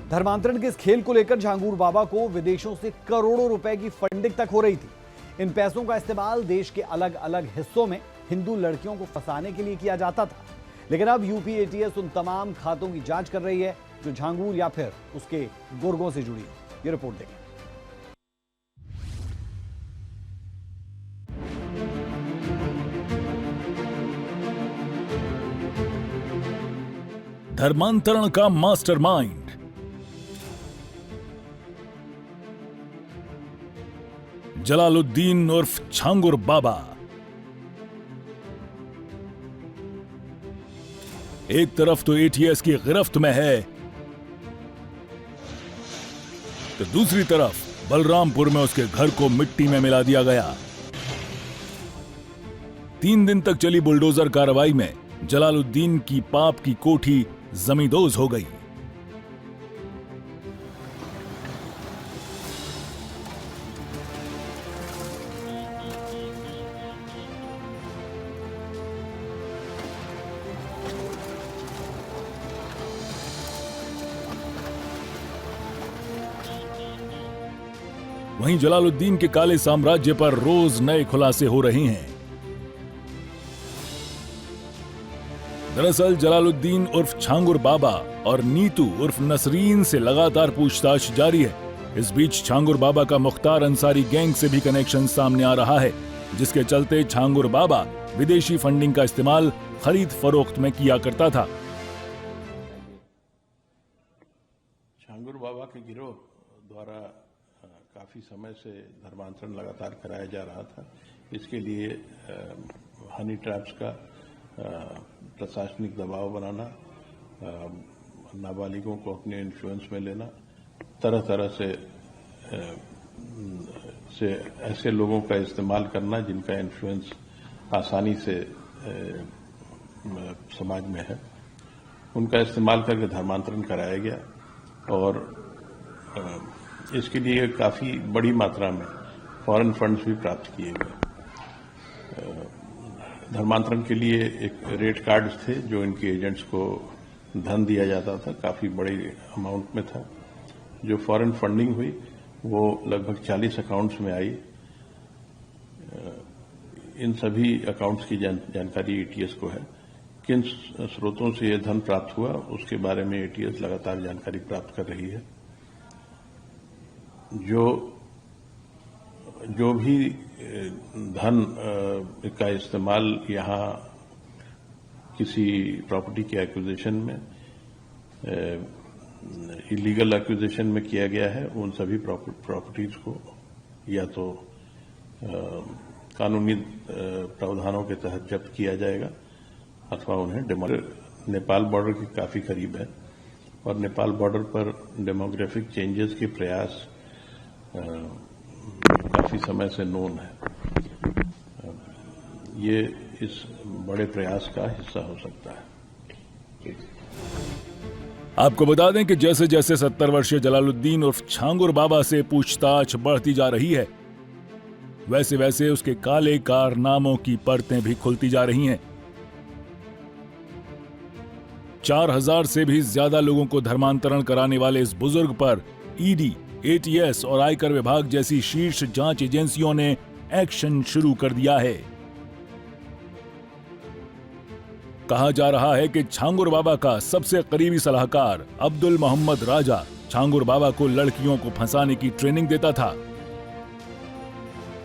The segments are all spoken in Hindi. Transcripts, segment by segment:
धर्मांतरण के इस खेल को लेकर झांगुर बाबा को विदेशों से करोड़ों रुपए की फंडिंग तक हो रही थी। इन पैसों का इस्तेमाल देश के अलग अलग हिस्सों में हिंदू लड़कियों को फंसाने के लिए किया जाता था। लेकिन अब यूपी एटीएस उन तमाम खातों की जांच कर रही है जो झांगुर या फिर उसके गुर्गों से जुड़ी है। ये रिपोर्ट देखें। धर्मांतरण का मास्टरमाइंड जलालुद्दीन उर्फ झांगुर बाबा। एक तरफ तो एटीएस की गिरफ्त में है, तो दूसरी तरफ बलरामपुर में उसके घर को मिट्टी में मिला दिया गया। 3 दिन तक चली बुलडोजर कार्रवाई में जलालुद्दीन की पाप की कोठी जमींदोज हो गई। वहीं जलालुद्दीन के काले साम्राज्य पर रोज नए खुलासे हो रहे हैं। दरअसल जलालुद्दीन उर्फ झांगुर बाबा और नीतू उर्फ नसरीन से लगातार पूछताछ जारी है। इस बीच झांगुर बाबा का मुख्तार अंसारी गैंग से भी कनेक्शन सामने आ रहा है, जिसके चलते झांगुर बाबा विदेशी फंडिंग का इस्तेमाल खरीद फरोख्त में किया करता था। झांगुर बाबा के गिरोह द्वारा काफी समय से धर्मांतरण लगातार कराया जा रहा था। इसके लिए हनी ट्रैप्स का प्रशासनिक दबाव बनाना, नाबालिगों को अपने इन्फ्लुएंस में लेना, तरह तरह से ऐसे लोगों का इस्तेमाल करना जिनका इन्फ्लुएंस आसानी से समाज में है, उनका इस्तेमाल करके धर्मांतरण कराया गया। और इसके लिए काफी बड़ी मात्रा में फॉरेन फंड्स भी प्राप्त किए गए। धर्मांतरण के लिए एक रेट कार्ड्स थे जो इनके एजेंट्स को धन दिया जाता था, काफी बड़े अमाउंट में था। जो फॉरेन फंडिंग हुई वो लगभग 40 अकाउंट्स में आई। इन सभी अकाउंट्स की जानकारी एटीएस को है। किन स्रोतों से यह धन प्राप्त हुआ उसके बारे में एटीएस लगातार जानकारी प्राप्त कर रही है। जो भी धन का इस्तेमाल यहाँ किसी प्रॉपर्टी के एक्विजिशन में, इलीगल एक्विजिशन में किया गया है, उन सभी प्रॉपर्टीज को या तो कानूनी प्रावधानों के तहत जब्त किया जाएगा अथवा उन्हें नेपाल बॉर्डर के काफी करीब है और नेपाल बॉर्डर पर डेमोग्राफिक चेंजेस के प्रयास काफी समय से नोन है। ये इस बड़े प्रयास का हिस्सा हो सकता है। आपको बता दें कि जैसे जैसे 70 वर्षीय जलालुद्दीन उर्फ झांगुर बाबा से पूछताछ बढ़ती जा रही है, वैसे वैसे उसके काले कारनामों की परतें भी खुलती जा रही हैं। 4000 से भी ज्यादा लोगों को धर्मांतरण कराने वाले इस बुजुर्ग पर ईडी, एटीएस और आयकर विभाग जैसी शीर्ष जांच एजेंसियों ने एक्शन शुरू कर दिया है। कहा जा रहा है कि झांगुर बाबा का सबसे करीबी सलाहकार अब्दुल मोहम्मद राजा झांगुर बाबा को लड़कियों को फंसाने की ट्रेनिंग देता था।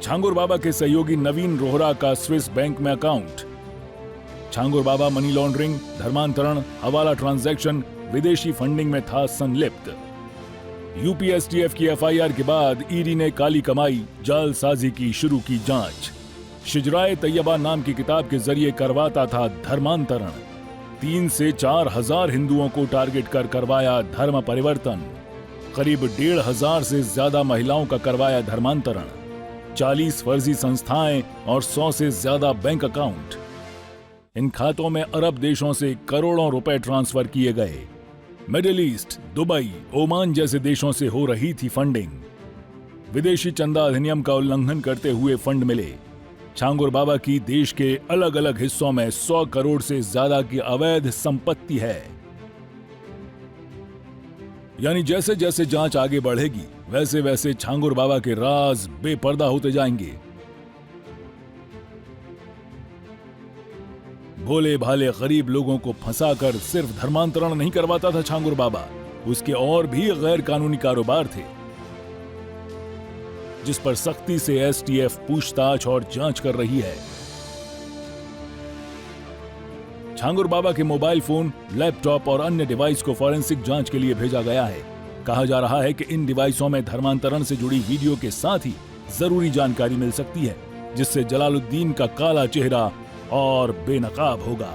झांगुर बाबा के सहयोगी नवीन रोहरा का स्विस बैंक में अकाउंट। झांगुर बाबा मनी लॉन्ड्रिंग, धर्मांतरण, हवाला ट्रांजैक्शन, विदेशी फंडिंग में था संलिप्त। यूपीएसटीएफ की एफआईआर के बाद ईडी ने काली कमाई, जालसाजी की शुरू की जांच। शिजराए तैयबा नाम की किताब के जरिए करवाता था धर्मांतरण। 3 से 4 हजार हिंदुओं को टारगेट कर करवाया धर्म परिवर्तन। करीब 1,500 से ज्यादा महिलाओं का करवाया धर्मांतरण। 40 फर्जी संस्थाएं और 100 से ज्यादा बैंक अकाउंट। इन खातों में अरब देशों से करोड़ों रुपए ट्रांसफर किए गए। मिडिल ईस्ट, दुबई, ओमान जैसे देशों से हो रही थी फंडिंग। विदेशी चंदा अधिनियम का उल्लंघन करते हुए फंड मिले। झांगुर बाबा की देश के अलग अलग हिस्सों में 100 करोड़ से ज्यादा की अवैध संपत्ति है। यानी जैसे जैसे जांच आगे बढ़ेगी वैसे वैसे छांगुर बाबा के राज बेपर्दा होते जाएंगे। भोले भाले गरीब लोगों को फंसाकर सिर्फ धर्मांतरण नहीं करवाता था छांगुर बाबा, उसके और भी गैर कानूनी कारोबार थे जिस पर सख्ती से एसटीएफ पूछताछ और जांच कर रही है। छांगुर बाबा के मोबाइल फोन, लैपटॉप और अन्य डिवाइस को फॉरेंसिक जांच के लिए भेजा गया है। कहा जा रहा है कि इन डिवाइसों में धर्मांतरण से जुड़ी वीडियो के साथ ही जरूरी जानकारी मिल सकती है जिससे जलालुद्दीन का काला चेहरा और बेनकाब होगा।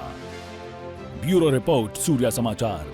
ब्यूरो रिपोर्ट, सूर्या समाचार।